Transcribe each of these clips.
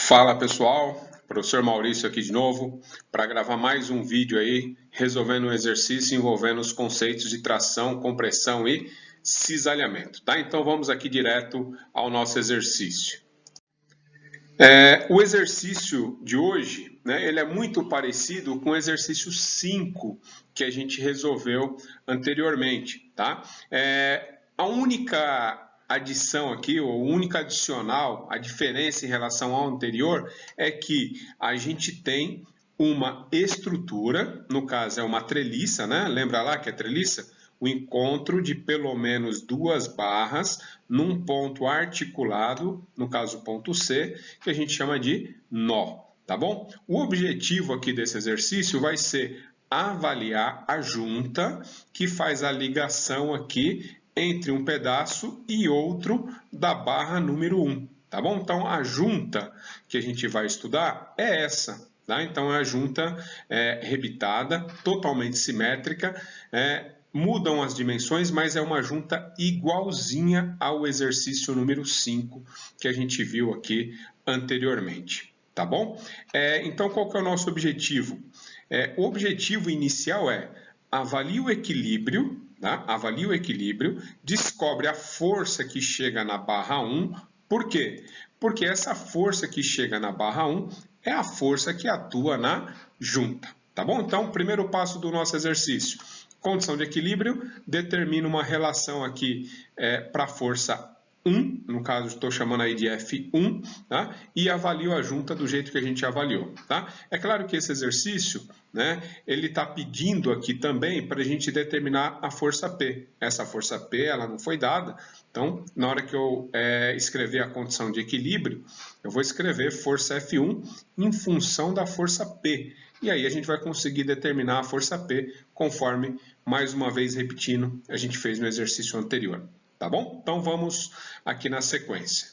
Fala pessoal, professor Maurício aqui de novo para gravar mais um vídeo aí resolvendo um exercício envolvendo os conceitos de tração, compressão e cisalhamento, tá? Então vamos aqui direto ao nosso exercício. O exercício de hoje, né, ele é muito parecido com o exercício 5 que a gente resolveu anteriormente, tá? A única adição aqui, ou única adicional, a diferença em relação ao anterior, é que a gente tem uma estrutura, no caso é uma treliça, né? Lembra lá que é treliça? O encontro de pelo menos duas barras num ponto articulado, no caso ponto C, que a gente chama de nó, tá bom? O objetivo aqui desse exercício vai ser avaliar a junta que faz a ligação aqui entre um pedaço e outro da barra número 1, tá bom? Então, a junta que a gente vai estudar é essa, tá? Então, é a junta rebitada, totalmente simétrica, mudam as dimensões, mas é uma junta igualzinha ao exercício número 5 que a gente viu aqui anteriormente, tá bom? Então, qual que é o nosso objetivo? O objetivo inicial é avaliar o equilíbrio, tá? Avalia o equilíbrio, descobre a força que chega na barra 1. Por quê? Porque essa força que chega na barra 1 é a força que atua na junta, tá bom? Então, primeiro passo do nosso exercício. Condição de equilíbrio, determina uma relação aqui para a força 1, no caso estou chamando aí de F1, tá? E avalio a junta do jeito que a gente avaliou, tá? É claro que esse exercício, né, ele está pedindo aqui também para a gente determinar a força P. Essa força P, ela não foi dada, então na hora que eu escrever a condição de equilíbrio, eu vou escrever força F1 em função da força P. E aí a gente vai conseguir determinar a força P conforme, mais uma vez repetindo, a gente fez no exercício anterior. Tá bom? Então vamos aqui na sequência.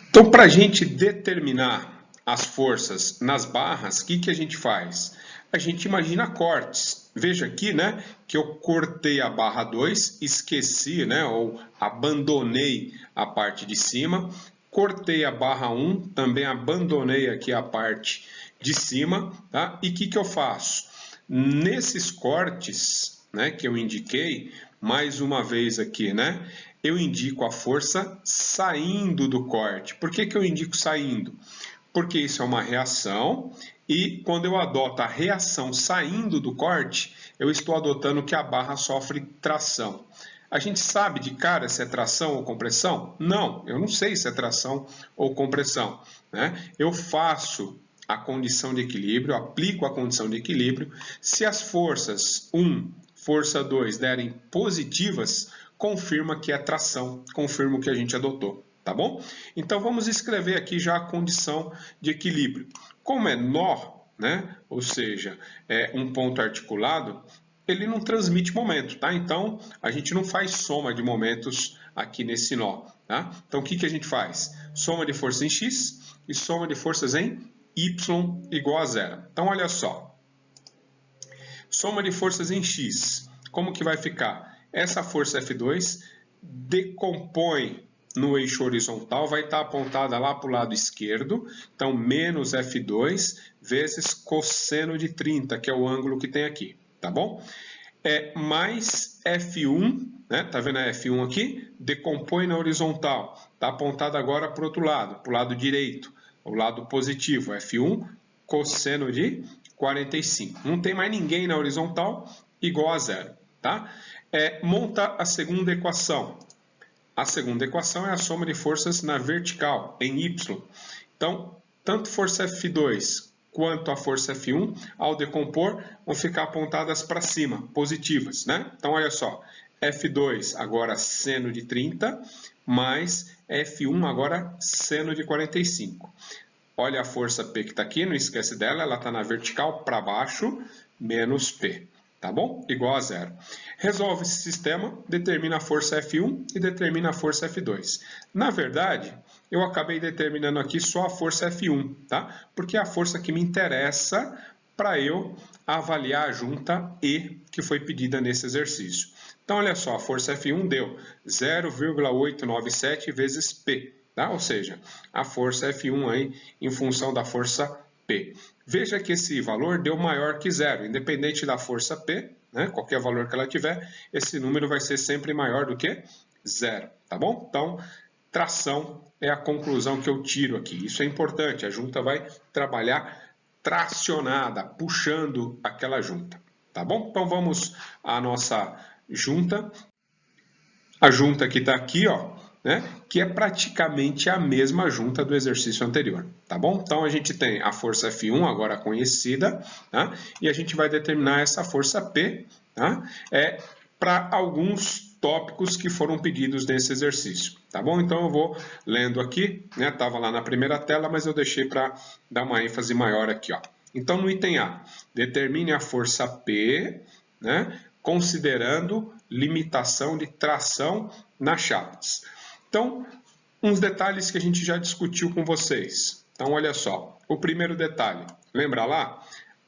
Então, para a gente determinar as forças nas barras, o que a gente faz? A gente imagina cortes. Veja aqui, né, que eu cortei a barra 2, esqueci, né, ou abandonei a parte de cima. Cortei a barra 1, também abandonei aqui a parte de cima, tá? E o que eu faço? Nesses cortes, né, que eu indiquei, mais uma vez aqui, né? Eu indico a força saindo do corte. Por que eu indico saindo? Porque isso é uma reação e quando eu adoto a reação saindo do corte, eu estou adotando que a barra sofre tração. A gente sabe de cara se é tração ou compressão? Não, eu não sei se é tração ou compressão, né? Eu faço a condição de equilíbrio, aplico a condição de equilíbrio. Se as forças 1, força 2 derem positivas, confirma que é tração, confirma o que a gente adotou, tá bom? Então vamos escrever aqui já a condição de equilíbrio. Como é nó, né? Ou seja, é um ponto articulado, ele não transmite momento, tá? Então a gente não faz soma de momentos aqui nesse nó, tá? Então o que a gente faz? Soma de força em x e soma de forças em y igual a zero. Então olha só. Soma de forças em x, como que vai ficar? Essa força F2 decompõe no eixo horizontal, vai estar apontada lá para o lado esquerdo, então menos F2 vezes cosseno de 30, que é o ângulo que tem aqui, tá bom? Mais F1, né? Tá vendo a F1 aqui? Decompõe na horizontal, está apontada agora para o outro lado, para o lado direito, o lado positivo, F1 cosseno de 45. Não tem mais ninguém na horizontal igual a zero, tá? Monta a segunda equação. A segunda equação é a soma de forças na vertical, em y. Então, tanto força F2 quanto a força F1, ao decompor, vão ficar apontadas para cima, positivas, né? Então, olha só, F2 agora seno de 30, mais F1 agora seno de 45. Olha a força P que está aqui, não esquece dela, ela está na vertical para baixo, menos P, tá bom? Igual a zero. Resolve esse sistema, determina a força F1 e determina a força F2. Na verdade, eu acabei determinando aqui só a força F1, tá? Porque é a força que me interessa para eu avaliar a junta E que foi pedida nesse exercício. Então, olha só, a força F1 deu 0,897 vezes P. tá? Ou seja, a força F1 aí em função da força P. Veja que esse valor deu maior que zero, independente da força P, né? Qualquer valor que ela tiver, esse número vai ser sempre maior do que zero, tá bom? Então, tração é a conclusão que eu tiro aqui. Isso é importante, a junta vai trabalhar tracionada, puxando aquela junta, tá bom? Então vamos à nossa junta. A junta que está aqui, ó, né, que é praticamente a mesma junta do exercício anterior, tá bom? Então a gente tem a força F1 agora conhecida, tá? E a gente vai determinar essa força P, tá? Para alguns tópicos que foram pedidos nesse exercício, tá bom? Então eu vou lendo aqui, né? Estava lá na primeira tela, mas eu deixei para dar uma ênfase maior aqui, ó. Então no item A, determine a força P, né? Considerando limitação de tração nas chapas. Então, uns detalhes que a gente já discutiu com vocês. Então, olha só, o primeiro detalhe, lembra lá?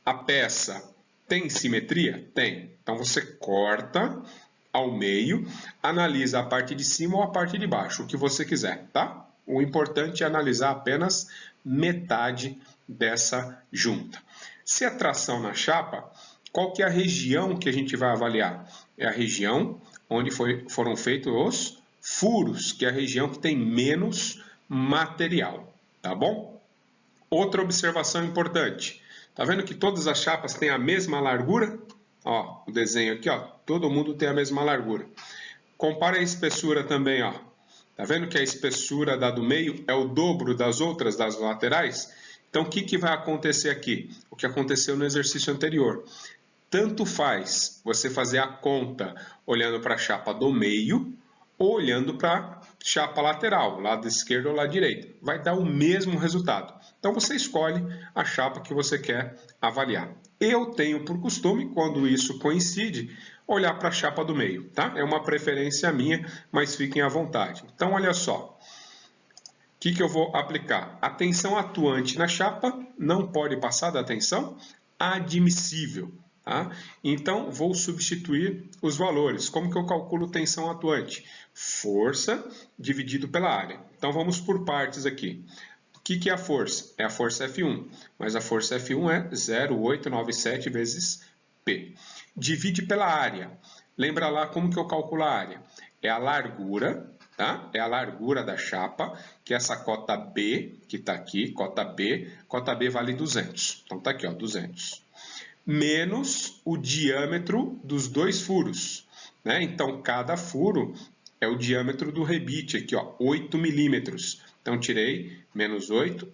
A peça tem simetria? Tem. Então, você corta ao meio, analisa a parte de cima ou a parte de baixo, o que você quiser, tá? O importante é analisar apenas metade dessa junta. Se é tração na chapa, qual que é a região que a gente vai avaliar? É a região onde foram feitos os furos, que é a região que tem menos material, tá bom? Outra observação importante, tá vendo que todas as chapas têm a mesma largura? Ó, o desenho aqui, ó, todo mundo tem a mesma largura. Compara a espessura também, ó. Tá vendo que a espessura da do meio é o dobro das outras, das laterais? Então, o que vai acontecer aqui? O que aconteceu no exercício anterior. Tanto faz você fazer a conta olhando para a chapa do meio ou olhando para a chapa lateral, lado esquerdo ou lado direito. Vai dar o mesmo resultado. Então você escolhe a chapa que você quer avaliar. Eu tenho por costume, quando isso coincide, olhar para a chapa do meio, tá? É uma preferência minha, mas fiquem à vontade. Então olha só. O que eu vou aplicar? A tensão atuante na chapa não pode passar da tensão admissível. Tá? Então, vou substituir os valores. Como que eu calculo tensão atuante? Força dividido pela área. Então, vamos por partes aqui. O que é a força? É a força F1, mas a força F1 é 0,897 vezes P. Divide pela área. Lembra lá como que eu calculo a área? É a largura, tá? É a largura da chapa, que é essa cota B, que está aqui, cota B vale 200. Então, está aqui, ó, 200. Menos o diâmetro dos dois furos, né? Então, cada furo é o diâmetro do rebite aqui, ó, 8 milímetros. Então, tirei menos 8,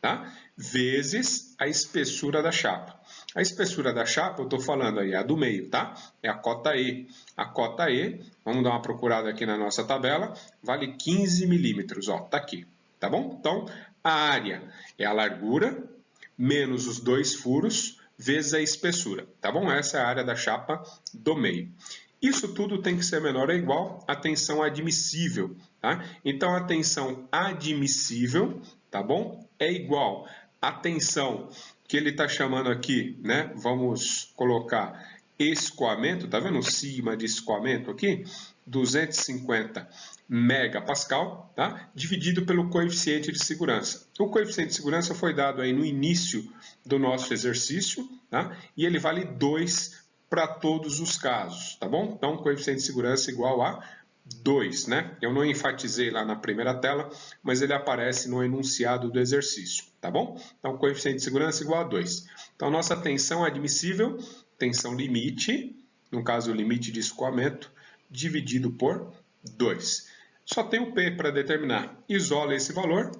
tá? Vezes a espessura da chapa. A espessura da chapa, eu estou falando aí, a do meio, tá? É a cota E. A cota E, vamos dar uma procurada aqui na nossa tabela, vale 15 milímetros, ó, tá aqui, tá bom? Então, a área é a largura menos os dois furos vezes a espessura, tá bom? Essa é a área da chapa do meio. Isso tudo tem que ser menor ou igual à tensão admissível, tá? Então, a tensão admissível, tá bom? É igual à tensão que ele está chamando aqui, né? Vamos colocar escoamento, tá vendo o sigma de escoamento aqui? 250 megapascal, tá? Dividido pelo coeficiente de segurança. O coeficiente de segurança foi dado aí no início do nosso exercício, tá? E ele vale 2 para todos os casos, tá bom? Então, coeficiente de segurança igual a 2, né? Eu não enfatizei lá na primeira tela, mas ele aparece no enunciado do exercício, tá bom? Então, coeficiente de segurança igual a 2. Então, nossa tensão admissível, tensão limite, no caso o limite de escoamento, dividido por 2. Só tem o P para determinar. Isola esse valor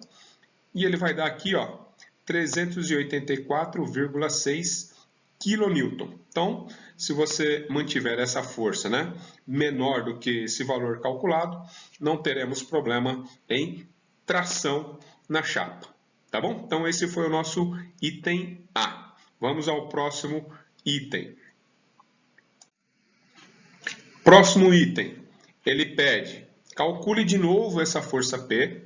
e ele vai dar aqui, ó, 384,6 kN. Então, se você mantiver essa força, né, menor do que esse valor calculado, não teremos problema em tração na chapa, tá bom? Então, esse foi o nosso item A. Vamos ao próximo item. Próximo item, ele pede, calcule de novo essa força P,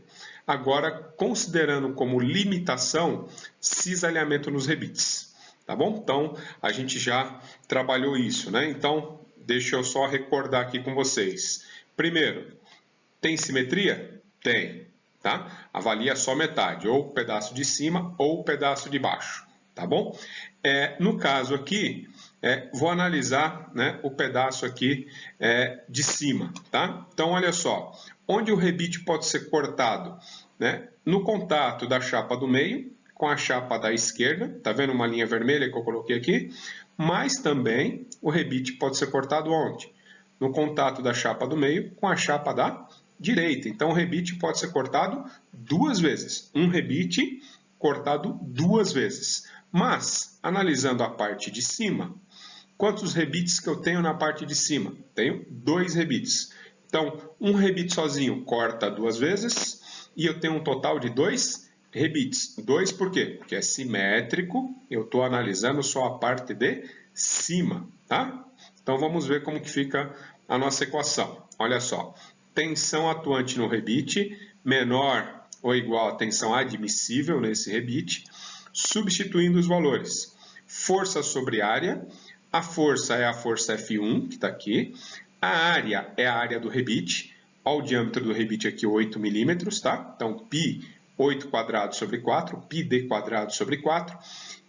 agora considerando como limitação cisalhamento nos rebites. Tá bom? Então, a gente já trabalhou isso, né? Então, deixa eu só recordar aqui com vocês. Primeiro, tem simetria? Tem. tá? Avalia só metade, ou o pedaço de cima ou o pedaço de baixo, tá bom? No caso aqui, vou analisar, né, o pedaço aqui de cima, tá? Então, olha só, onde o rebite pode ser cortado, né? No contato da chapa do meio com a chapa da esquerda, tá vendo uma linha vermelha que eu coloquei aqui? Mas também o rebite pode ser cortado onde? No contato da chapa do meio com a chapa da direita. Então, o rebite pode ser cortado duas vezes. Um rebite cortado duas vezes. Mas, analisando a parte de cima, quantos rebites que eu tenho na parte de cima? Tenho 2 rebites. Então, um rebite sozinho corta duas vezes e eu tenho um total de 2 rebites. 2 por quê? Porque é simétrico, eu estou analisando só a parte de cima, tá? Então, vamos ver como que fica a nossa equação. Olha só, tensão atuante no rebite menor ou igual a tensão admissível nesse rebite, substituindo os valores. Força sobre área, a força é a força F1, que está aqui, a área é a área do rebite, olha o diâmetro do rebite aqui, 8 milímetros, tá? Então, π, 8 quadrado sobre 4, πd quadrado sobre 4,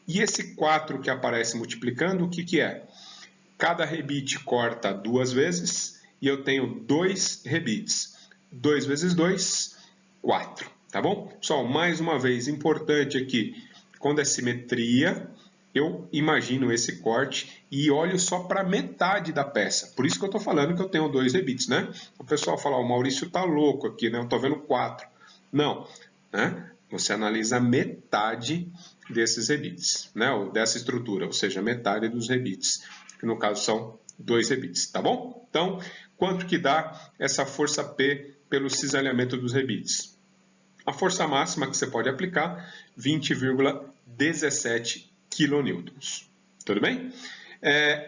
e esse 4 que aparece multiplicando, o que que é? Cada rebite corta duas vezes e eu tenho 2 rebites. 2 vezes 2, 4. Tá bom? Pessoal, mais uma vez, importante aqui, quando é simetria, eu imagino esse corte e olho só para metade da peça. Por isso que eu estou falando que eu tenho 2 rebites, né? O pessoal fala, o Maurício está louco aqui, né? Eu estou vendo 4. Não, né? Você analisa metade desses rebites, né? Ou dessa estrutura, ou seja, metade dos rebites, que no caso são 2 rebites, tá bom? Então, quanto que dá essa força P pelo cisalhamento dos rebites? A força máxima que você pode aplicar, 20,17 kN. Tudo bem?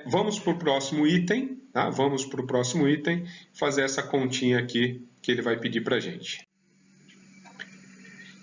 Vamos para o próximo item, tá? Vamos para o próximo item, fazer essa continha aqui que ele vai pedir para a gente.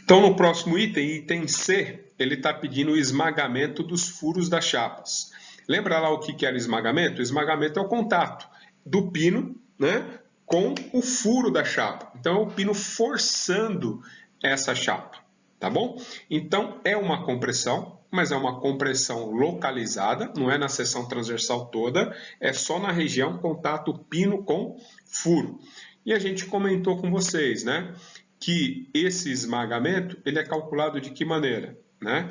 Então, no próximo item, item C, ele está pedindo o esmagamento dos furos das chapas. Lembra lá o que era esmagamento? O esmagamento é o contato do pino, né, com o furo da chapa. Então, é o pino forçando essa chapa, tá bom? Então, é uma compressão, mas é uma compressão localizada, não é na seção transversal toda, é só na região contato pino com furo. E a gente comentou com vocês, né, que esse esmagamento ele é calculado de que maneira, né?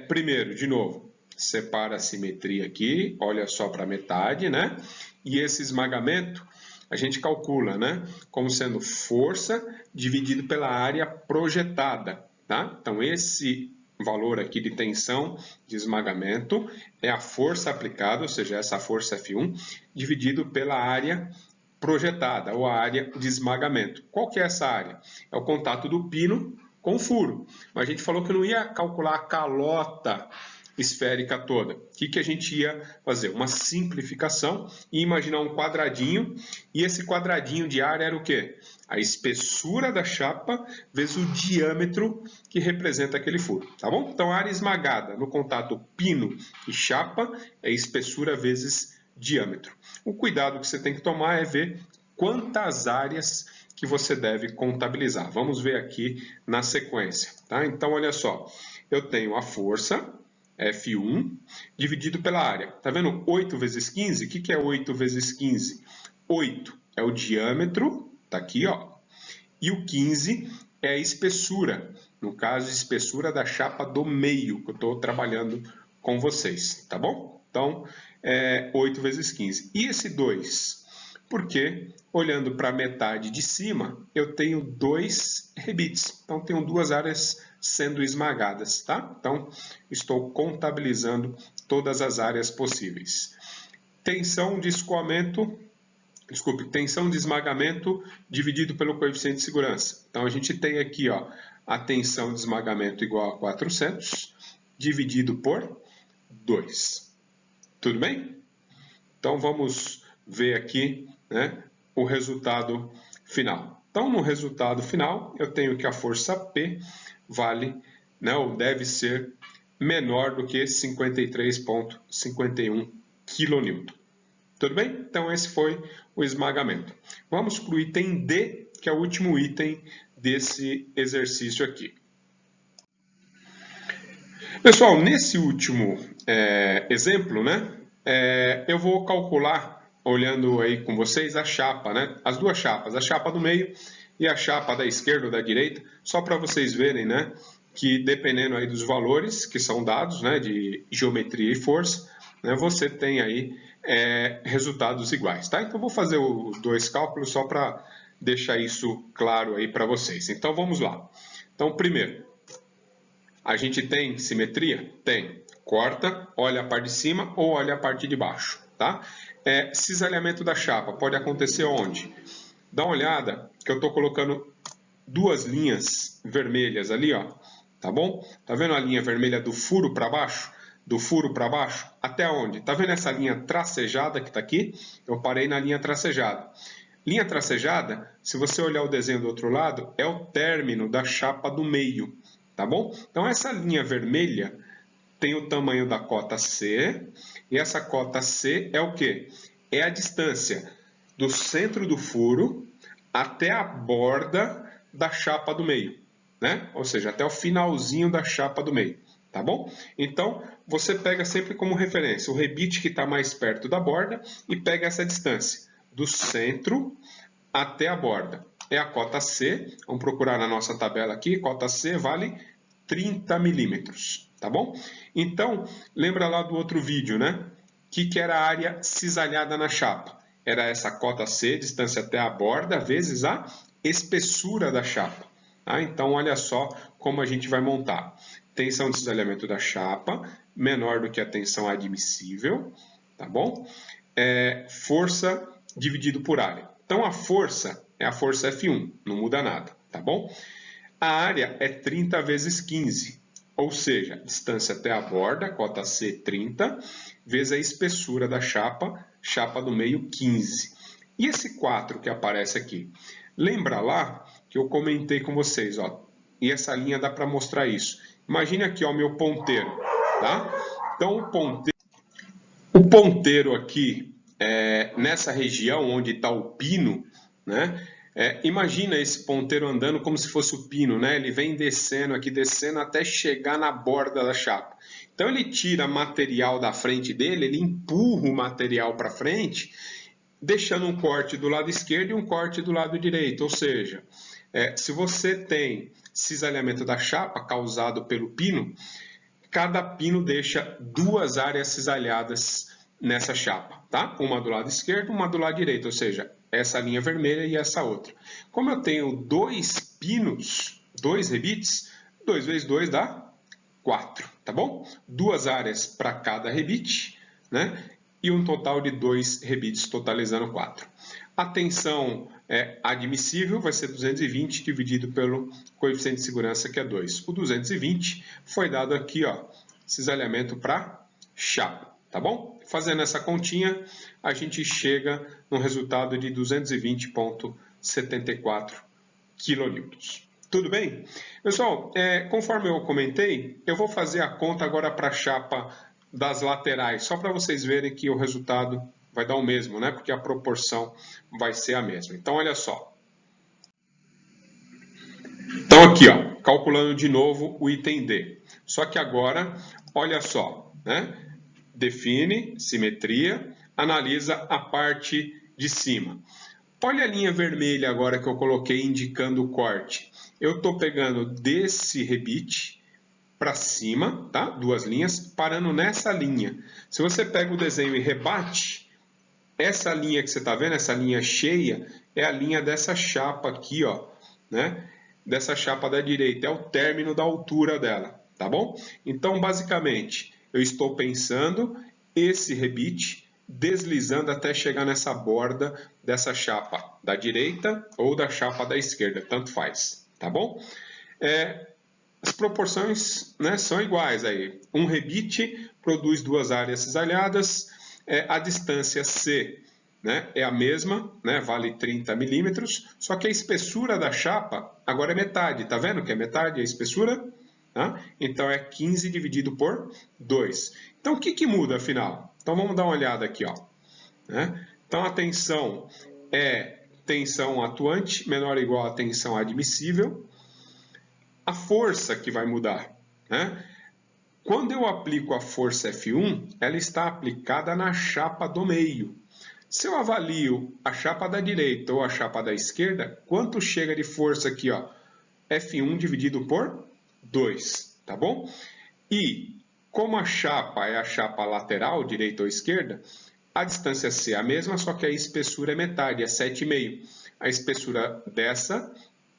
Primeiro, de novo, separa a simetria aqui, olha só para a metade, né? E esse esmagamento a gente calcula, né? Como sendo força dividido pela área projetada, tá? Então, esse valor aqui de tensão de esmagamento é a força aplicada, ou seja, essa força F1, dividido pela área projetada, ou a área de esmagamento. Qual que é essa área? É o contato do pino com o furo. Mas a gente falou que não ia calcular a calota esférica toda. O que a gente ia fazer? Uma simplificação e imaginar um quadradinho, e esse quadradinho de área era o quê? A espessura da chapa vezes o diâmetro que representa aquele furo, tá bom? Então, a área esmagada no contato pino e chapa é espessura vezes diâmetro. O cuidado que você tem que tomar é ver quantas áreas que você deve contabilizar. Vamos ver aqui na sequência, tá? Então, olha só, eu tenho a força, F1, dividido pela área. Tá vendo? 8 vezes 15, o que é 8 vezes 15? 8 é o diâmetro, tá aqui, ó, e o 15 é a espessura, no caso, a espessura da chapa do meio, que eu estou trabalhando com vocês, tá bom? Então, 8 vezes 15. E esse 2? Porque, olhando para a metade de cima, eu tenho 2 rebites. Então, tenho 2 áreas sendo esmagadas, tá? Então, estou contabilizando todas as áreas possíveis. Tensão de escoamento, tensão de esmagamento dividido pelo coeficiente de segurança. Então, a gente tem aqui, ó, a tensão de esmagamento igual a 400, dividido por 2. Tudo bem? Então, vamos ver aqui, né, o resultado final. Então, no resultado final, eu tenho que a força P vale, né, ou deve ser menor do que 53,51 kN. Tudo bem? Então, esse foi o esmagamento. Vamos para o item D, que é o último item desse exercício aqui. Pessoal, nesse último exemplo, né, eu vou calcular, olhando aí com vocês, a chapa, né, as duas chapas, a chapa do meio e a chapa da esquerda ou da direita, só para vocês verem, né, que dependendo aí dos valores que são dados, né, de geometria e força, né, você tem aí resultados iguais, tá? Então, vou fazer os dois cálculos só para deixar isso claro aí para vocês. Então, vamos lá. Então, primeiro, a gente tem simetria? Tem. Corta, olha a parte de cima ou olha a parte de baixo, tá? Cisalhamento da chapa pode acontecer onde? Dá uma olhada que eu estou colocando duas linhas vermelhas ali, ó, tá bom? Tá vendo a linha vermelha do furo para baixo? Do furo para baixo? Até onde? Tá vendo essa linha tracejada que está aqui? Eu parei na linha tracejada. Linha tracejada, se você olhar o desenho do outro lado, é o término da chapa do meio. Tá bom? Então, essa linha vermelha tem o tamanho da cota C, e essa cota C é o quê? É a distância do centro do furo até a borda da chapa do meio, né? Ou seja, até o finalzinho da chapa do meio, tá bom? Então, você pega sempre como referência o rebite que está mais perto da borda e pega essa distância do centro até a borda. É a cota C, vamos procurar na nossa tabela aqui, cota C vale 30 milímetros, tá bom? Então, lembra lá do outro vídeo, né? Que era a área cisalhada na chapa? Era essa cota C, distância até a borda, vezes a espessura da chapa. Tá? Então, olha só como a gente vai montar. Tensão de cisalhamento da chapa, menor do que a tensão admissível, tá bom? Força dividido por área. Então, a força é a força F1, não muda nada, tá bom? A área é 30 vezes 15, ou seja, distância até a borda, cota C 30, vezes a espessura da chapa, chapa do meio 15. E esse 4 que aparece aqui? Lembra lá que eu comentei com vocês, ó, e essa linha dá para mostrar isso. Imagine aqui o meu ponteiro, tá? Então, o ponteiro aqui, nessa região onde está o pino, né? Imagina esse ponteiro andando como se fosse o pino, né? Ele vem descendo aqui, descendo até chegar na borda da chapa. Então ele tira material da frente dele, ele empurra o material para frente, deixando um corte do lado esquerdo e um corte do lado direito. Ou seja, se você tem cisalhamento da chapa causado pelo pino, cada pino deixa duas áreas cisalhadas nessa chapa, tá? Uma do lado esquerdo, uma do lado direito, ou seja, essa linha vermelha e essa outra. Como eu tenho dois pinos, dois rebites, 2 vezes 2 dá 4, tá bom? Duas áreas para cada rebite, né? E um total de 2 rebites, totalizando 4. A tensão admissível vai ser 220 dividido pelo coeficiente de segurança, que é 2. O 220 foi dado aqui, ó, cisalhamento para chapa, tá bom? Fazendo essa continha, a gente chega no resultado de 220,74 kN. Tudo bem? Pessoal, conforme eu comentei, eu vou fazer a conta agora para a chapa das laterais, só para vocês verem que o resultado vai dar o mesmo, né? Porque a proporção vai ser a mesma. Então, olha só. Então, aqui, ó, calculando de novo o item D. Só que agora, olha só, né? Define simetria, analisa a parte de cima. Olha a linha vermelha agora que eu coloquei indicando o corte. Eu estou pegando desse rebite para cima, tá? Duas linhas, parando nessa linha. Se você pega o desenho e rebate, essa linha que você está vendo, essa linha cheia, é a linha dessa chapa aqui, ó, né? Dessa chapa da direita, é o término da altura dela, tá bom? Então, basicamente, eu estou pensando esse rebite deslizando até chegar nessa borda dessa chapa da direita ou da chapa da esquerda, tanto faz, tá bom? As proporções, né, são iguais aí. Um rebite produz duas áreas cisalhadas, a distância C, né, é a mesma, né, vale 30 milímetros, só que a espessura da chapa agora é metade, tá vendo que é metade a espessura? Tá? Então é 15 dividido por 2. Então o que muda afinal? Então vamos dar uma olhada aqui, ó. Né? Então a tensão é tensão atuante menor ou igual a tensão admissível. A força que vai mudar, né? Quando eu aplico a força F1, ela está aplicada na chapa do meio. Se eu avalio a chapa da direita ou a chapa da esquerda, quanto chega de força aqui, ó? F1 dividido por 2, tá bom? E como a chapa é a chapa lateral, direita ou esquerda, a distância C é a mesma, só que a espessura é metade, é 7,5. A espessura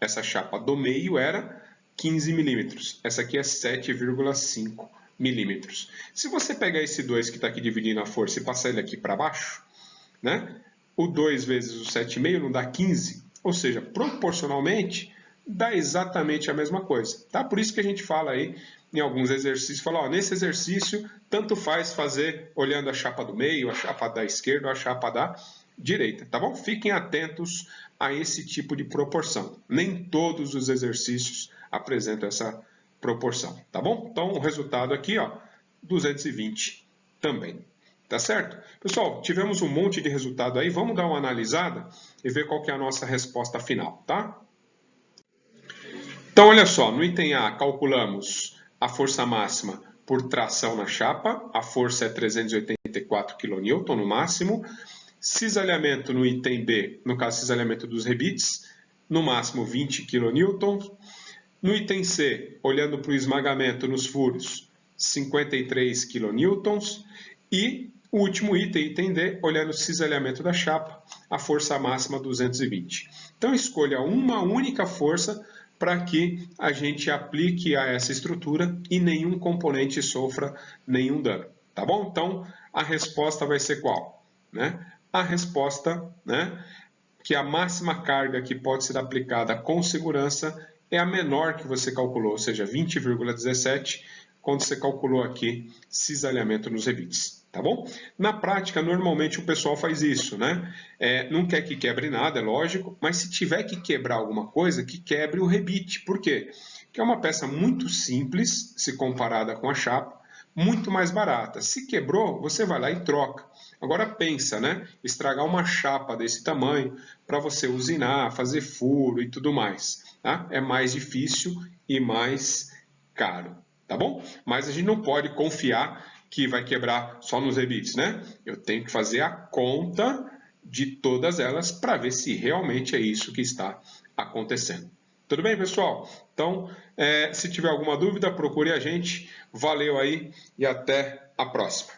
essa chapa do meio era 15 milímetros. Essa aqui é 7,5 milímetros. Se você pegar esse 2 que está aqui dividindo a força e passar ele aqui para baixo, né? O 2 vezes o 7,5 não dá 15. Ou seja, proporcionalmente, dá exatamente a mesma coisa. Tá? Por isso que a gente fala aí, em alguns exercícios, fala, ó, nesse exercício, tanto faz fazer olhando a chapa do meio, a chapa da esquerda ou a chapa da direita, tá bom? Fiquem atentos a esse tipo de proporção. Nem todos os exercícios apresentam essa proporção, tá bom? Então, o resultado aqui, ó, 220 também. Tá certo? Pessoal, tivemos um monte de resultado aí, vamos dar uma analisada e ver qual que é a nossa resposta final, tá? Então, olha só, no item A, calculamos a força máxima por tração na chapa, a força é 384 kN no máximo. Cisalhamento no item B, no caso, cisalhamento dos rebites, no máximo 20 kN. No item C, olhando para o esmagamento nos furos, 53 kN. E o último item, item D, olhando o cisalhamento da chapa, a força máxima 220. Então, escolha uma única força para que a gente aplique a essa estrutura e nenhum componente sofra nenhum dano. Tá bom? Então, a resposta vai ser qual? Né? A resposta, né, que a máxima carga que pode ser aplicada com segurança é a menor que você calculou, ou seja, 20,17, quando você calculou aqui cisalhamento nos rebites. Tá bom? Na prática, normalmente o pessoal faz isso, né? Não quer que quebre nada, é lógico, mas se tiver que quebrar alguma coisa, que quebre o rebite. Por quê? Porque é uma peça muito simples, se comparada com a chapa, muito mais barata. Se quebrou, você vai lá e troca. Agora pensa, né? Estragar uma chapa desse tamanho para você usinar, fazer furo e tudo mais. Tá? É mais difícil e mais caro. Tá bom? Mas a gente não pode confiar que vai quebrar só nos rebites, né? Eu tenho que fazer a conta de todas elas para ver se realmente é isso que está acontecendo. Tudo bem, pessoal? Então, se tiver alguma dúvida, procure a gente. Valeu aí e até a próxima.